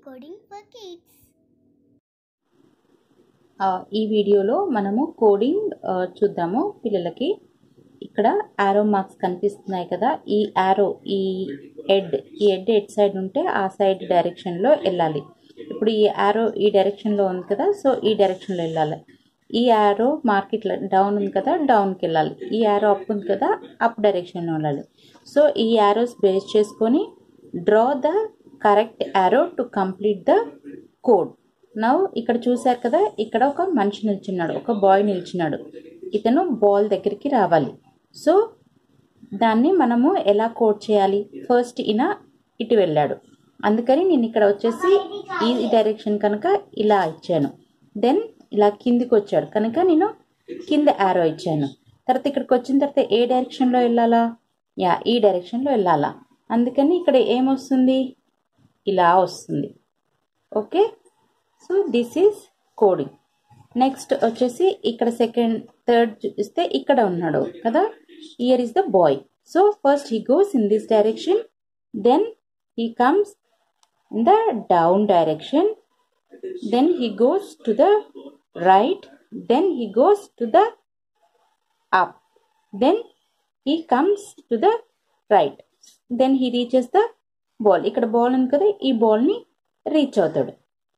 coding for kids. ఈ వీడియోలో మనము కోడింగ్ చూద్దాము పిల్లలకి. ఇక్కడ యారో మార్క్స్ కనిపిస్తున్నాయి కదా, ఈ యారో ఈ హెడ్ సైడ్ ఉంటే ఆ సైడ్ డైరెక్షన్లో వెళ్ళాలి. ఇప్పుడు ఈ యారో ఈ డైరెక్షన్లో ఉంది కదా, సో ఈ డైరెక్షన్లో వెళ్ళాలి. ఈ యారో మార్కెట్లో డౌన్ ఉంది కదా, డౌన్కి వెళ్ళాలి. ఈ యారో అప్ ఉంది కదా, అప్ డైరెక్షన్లో వెళ్ళాలి. సో ఈ యారోస్ బేస్ చేసుకొని draw the correct arrow to complete the code. Now ఇక్కడ చూసారు కదా, ఇక్కడ ఒక మనిషి నిల్చున్నాడు, ఒక బాయ్ నిల్చున్నాడు. ఇతను బాల్ దగ్గరికి రావాలి. సో దాన్ని మనము ఎలా కోడ్ చేయాలి? ఫస్ట్ ఇటు వెళ్ళాడు, అందుకని నేను ఇక్కడ వచ్చేసి ఈ డైరెక్షన్ కనుక ఇలా ఇచ్చాను. దెన్ ఇలా కిందికి వచ్చాడు కనుక నేను కింద యారో ఇచ్చాను. తర్వాత ఇక్కడికి వచ్చిన తర్వాత ఏ డైరెక్షన్లో వెళ్ళాలా? ఈ డైరెక్షన్లో వెళ్ళాలా. అందుకని ఇక్కడ ఏమొస్తుంది? ఇలా వస్తుంది. Okay, so this is coding. Next వచ్చేసి ఇక్కడ థర్డ్ ఇస్తే ఇక్కడ ఉన్నాడు కదా, here is the boy. So first he goes in this direction, then he comes in the down direction, then he goes to the right, then he goes to the up, then he comes to the right, then he reaches the ball. ఇక్కడ ball ఉంది కదా, ఈ బాల్ని reach అవుతాడు.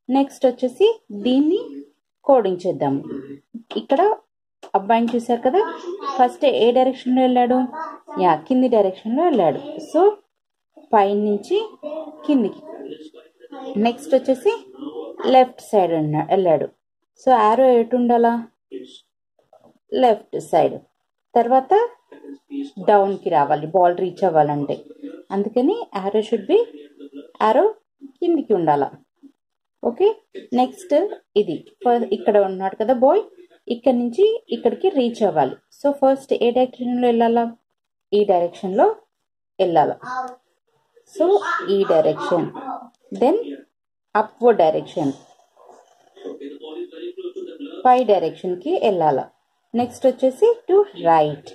Next వచ్చేసి దీన్ని coding చేద్దాము. ఇక్కడ అబ్బాయిని చూసారు కదా, ఫస్ట్ ఏ డైరెక్షన్లో వెళ్ళాడు? కింది డైరెక్షన్లో వెళ్ళాడు. సో పైన నుంచి కిందికి. నెక్స్ట్ వచ్చేసి లెఫ్ట్ సైడ్ వెళ్ళాడు. సో యారో ఎటు ఉండాలా? Left side. తర్వాత డౌన్కి రావాలి బాల్ రీచ్ అవ్వాలంటే, అందుకని యారో షుడ్ బి కిందికి ఉండాలా. ఓకే, నెక్స్ట్ ఇది ఇక్కడ ఉన్నాడు కదా బాయ్, ఇక్కడ నుంచి ఇక్కడికి రీచ్ అవ్వాలి. సో ఫస్ట్ ఏ డైరెక్షన్లో వెళ్ళాలా? ఈ డైరెక్షన్లో వెళ్ళాలా. సో ఈ డైరెక్షన్, దెన్ అప్వర్డ్ డైరెక్షన్, పై డైరెక్షన్కి వెళ్ళాలా. నెక్స్ట్ వచ్చేసి to right,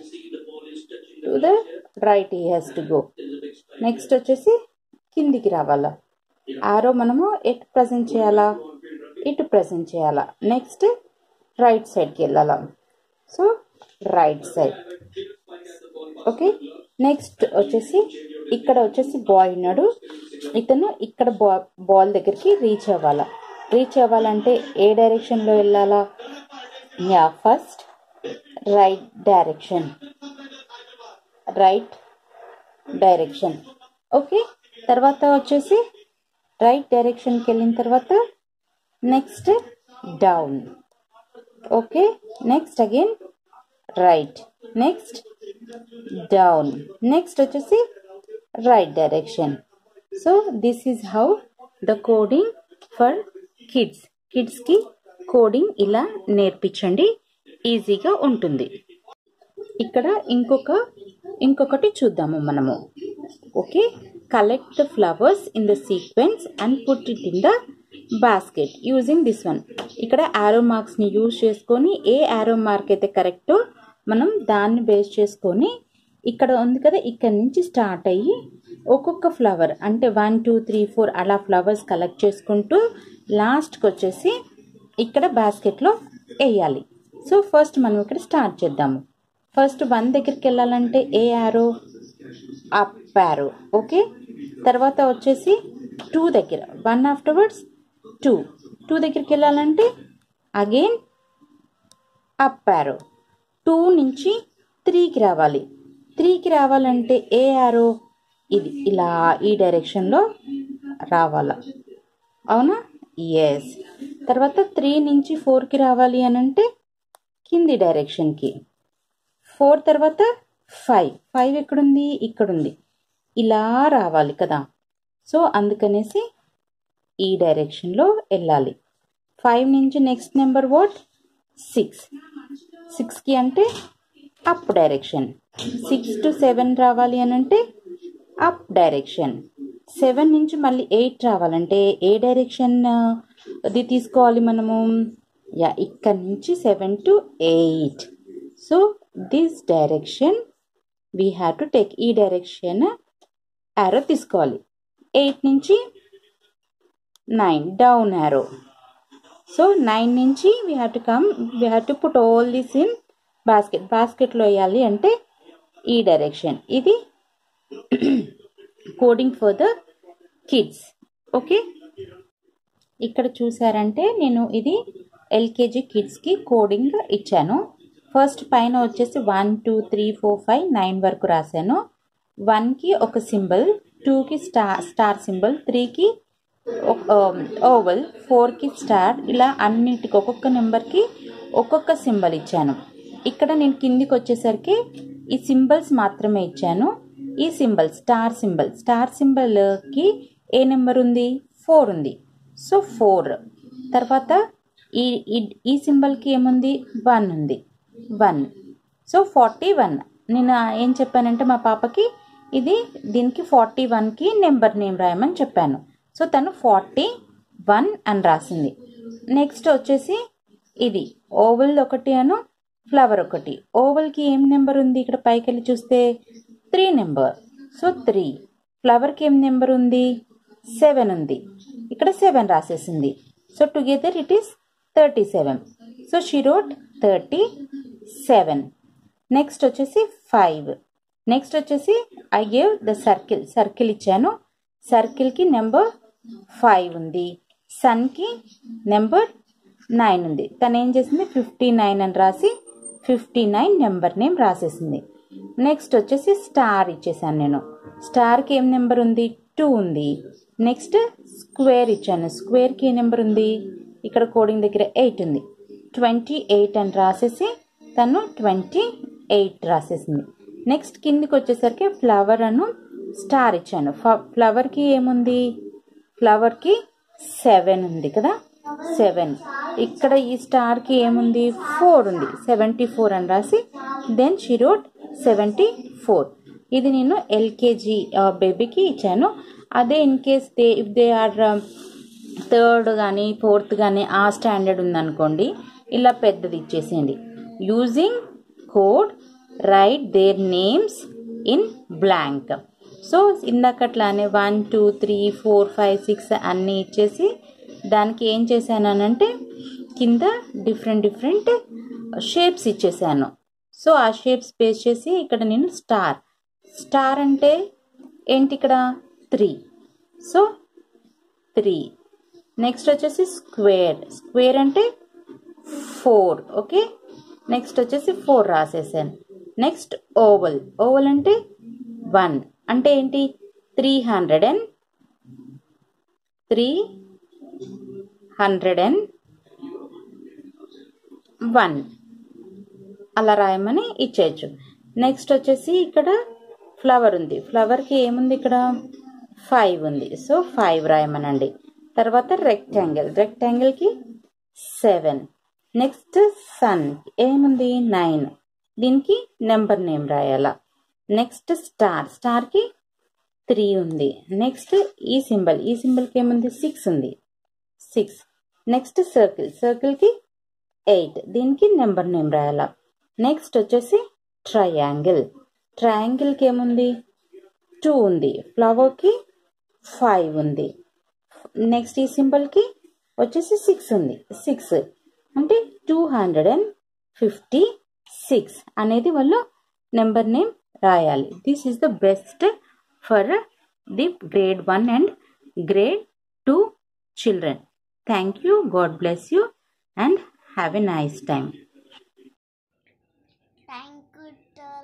to the right he has to go. Next వచ్చేసి కిందికి రావాలా. యారో మనము ఎటు ప్రజెంట్ చేయాలా? ఇటు ప్రజెంట్ చేయాలా. నెక్స్ట్ రైట్ సైడ్కి వెళ్ళాలా. So right side. Okay, next వచ్చేసి ఇక్కడ వచ్చేసి బాయ్ ఉన్నాడు, ఇతను ఇక్కడ బాల్ దగ్గరికి రీచ్ అవ్వాలా. రీచ్ అవ్వాలంటే ఏ డైరెక్షన్లో వెళ్ళాలా? First right direction. ఓకే, తర్వాత వచ్చేసి రైట్ డైరెక్షన్కి వెళ్ళిన తర్వాత next down. Okay, next again right, next down, next వచ్చేసి right direction. So this is how the coding for kids. కిడ్స్కి కోడింగ్ ఇలా నేర్పించండి, ఈజీగా ఉంటుంది. ఇక్కడ ఇంకొకటి చూద్దాము మనము. Okay, collect the flowers in the sequence and put it in the basket using this one. ఇక్కడ యారో మార్క్స్ని యూజ్ చేసుకొని ఏ యారో మార్క్ అయితే కరెక్టో మనం దాన్ని బేస్ చేసుకొని ఇక్కడ ఉంది కదా, ఇక్కడ నుంచి స్టార్ట్ అయ్యి ఒక్కొక్క ఫ్లవర్ అంటే 1 2 3 4 అలా ఫ్లవర్స్ కలెక్ట్ చేసుకుంటూ లాస్ట్కి వచ్చేసి ఇక్కడ బాస్కెట్లో వేయాలి. సో ఫస్ట్ మనం ఇక్కడ స్టార్ట్ చేద్దాము. ఫస్ట్ 1 దగ్గరికి వెళ్ళాలంటే ఏ యారో? Up arrow. ఓకే, తర్వాత వచ్చేసి 2 దగ్గర 1 ఆఫ్టర్వర్డ్స్ 2 దగ్గరికి వెళ్ళాలంటే అగైన్ అప్ యారో. 2 నుంచి 3కి రావాలి. 3కి రావాలంటే ఏ యారో? ఇది ఇలా ఈ డైరెక్షన్లో రావాలా, అవునా? ఎస్. తర్వాత 3 నుంచి 4కి రావాలి అని అంటే కింది డైరెక్షన్కి. 4 తర్వాత 5 ఎక్కడుంది? ఇక్కడుంది. ఇలా రావాలి కదా. సో అందుకనేసి ఈ డైరెక్షన్లో వెళ్ళాలి. 5 నుంచి నెక్స్ట్ నెంబర్ వాట్? 6కి అంటే అప్ డైరెక్షన్. 6 to 7 రావాలి అని అంటే అప్ డైరెక్షన్. 7 నుంచి మళ్ళీ 8 రావాలంటే ఏ డైరెక్షన్ అది తీసుకోవాలి మనము? ఇక్కడ నుంచి 7 to 8. So this direction we have to take. ఈ డైరెక్షన్ యారో తీసుకోవాలి. 8 నుంచి 9 డౌన్ యారో. సో 9 నుంచి we have to put all this in బాస్కెట్లో వేయాలి అంటే ఈ డైరెక్షన్. ఇది coding for the kids. Okay, ఇక్కడ చూసారంటే నేను ఇది ఎల్కేజీ కిడ్స్కి కోడింగ్ ఇచ్చాను. ఫస్ట్ పైన వచ్చేసి 1 2 3 4 5 9 వరకు రాశాను. 1కి ఒక సింబల్, 2కి స్టార్ సింబల్, 3కి ఓవల్, 4కి స్టార్, ఇలా అన్నిటికి ఒక్కొక్క నెంబర్కి ఒక్కొక్క సింబల్ ఇచ్చాను. ఇక్కడ నేను కిందికి వచ్చేసరికి ఈ సింబల్స్ మాత్రమే ఇచ్చాను. ఈ సింబల్ స్టార్ సింబల్కి ఏ నెంబర్ ఉంది? 4 ఉంది. సో 4. తర్వాత ఈ సింబల్కి ఏముంది? 1 ఉంది. 1. సో 41. నేను ఏం చెప్పానంటే మా పాపకి దీనికి 41కి నెంబర్ నేమ్ రాయమని చెప్పాను. సో తను 41 అని రాసింది. నెక్స్ట్ వచ్చేసి ఇది ఓవల్ ఒకటి అను ఫ్లవర్ ఒకటి. ఓవల్కి ఏం నెంబర్ ఉంది? ఇక్కడ పైకి వెళ్ళి చూస్తే 3 నెంబర్. సో 3. ఫ్లవర్కి ఏం నెంబర్ ఉంది? 7 ఉంది. ఇక్కడ 7 రాసేసింది. So together it is 37. So she wrote 37. Next వచ్చేసి 5. నెక్స్ట్ వచ్చేసి ఐ గేవ్ ద సర్కిల్ ఇచ్చాను. సర్కిల్కి నెంబర్ 5 ఉంది. సన్కి నెంబర్ 9 ఉంది. తను ఏం చేసింది? 59 అని రాసి 59 నెంబర్ నేమ్ రాసేసింది. నెక్స్ట్ వచ్చేసి స్టార్ ఇచ్చేసాను నేను. స్టార్కి ఏం నెంబర్ ఉంది? 2 ఉంది. నెక్స్ట్ స్క్వేర్ ఇచ్చాను. స్క్వేర్కి ఏ నెంబర్ ఉంది? ఇక్కడ కోడింగ్ దగ్గర 8 ఉంది. 28 అని రాసేసి తను 28 రాసేసింది. నెక్స్ట్ కిందికి వచ్చేసరికి ఫ్లవర్ అను స్టార్ ఇచ్చాను. ఫ్లవర్కి ఏముంది? ఫ్లవర్కి 7 ఉంది కదా, 7. ఇక్కడ ఈ స్టార్కి ఏముంది? 4 ఉంది. 74 అని రాసి దెన్ షీ రోట్ 74. ఇది నేను ఎల్కేజీ బేబీకి ఇచ్చాను. అదే in case if they are 3rd కానీ 4th కానీ ఆ స్టాండర్డ్ ఉందనుకోండి, ఇలా పెద్దది ఇచ్చేసేయండి. Using code write their names in blank. So ఇందాకట్లానే 1 2 3 4 5 6 అన్నీ ఇచ్చేసి దానికి ఏం చేశానంటే కింద డిఫరెంట్ షేప్స్ ఇచ్చేసాను. సో ఆ షేప్స్ బేస్ చేసి ఇక్కడ నేను స్టార్ అంటే ఏంటి? ఇక్కడ 3. సో 3. నెక్స్ట్ వచ్చేసి స్క్వేర్ అంటే 4. ఓకే, నెక్స్ట్ వచ్చేసి 4 రాసేసాను. నెక్స్ట్ ఓవల్ అంటే 1 అంటే ఏంటి? 301 అలా రాయమని ఇచ్చేయచ్చు. నెక్స్ట్ వచ్చేసి ఇక్కడ ఫ్లవర్ ఉంది. ఫ్లవర్కి ఏముంది? ఇక్కడ 5 ఉంది. సో 5 రాయమనండి. తర్వాత రెక్టాంగిల్కి 7. నెక్స్ట్ సన్ ఏముంది? 9. దీనికి నెంబర్ నేమ్ రాయాలా. నెక్స్ట్ స్టార్కి 3 ఉంది. నెక్స్ట్ ఈ సింబల్కి ఏముంది? 6 ఉంది. 6. నెక్స్ట్ సర్కిల్కి 8. దీనికి నెంబర్ నేమ్ రాయాలా. నెక్స్ట్ వచ్చేసి ట్రయాంగిల్కి ఏముంది? 2 ఉంది. ఫ్లవర్కి 5 ఉంది. నెక్స్ట్ ఈ సింబల్కి వచ్చేసి 6 ఉంది. 6 అంటే 256 అనేది వాళ్ళు నెంబర్ నేమ్ రాయాలి. This is the best for the grade 1 and grade 2 children. Thank you. God bless you and have a nice time. Thank you,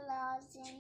Lawson.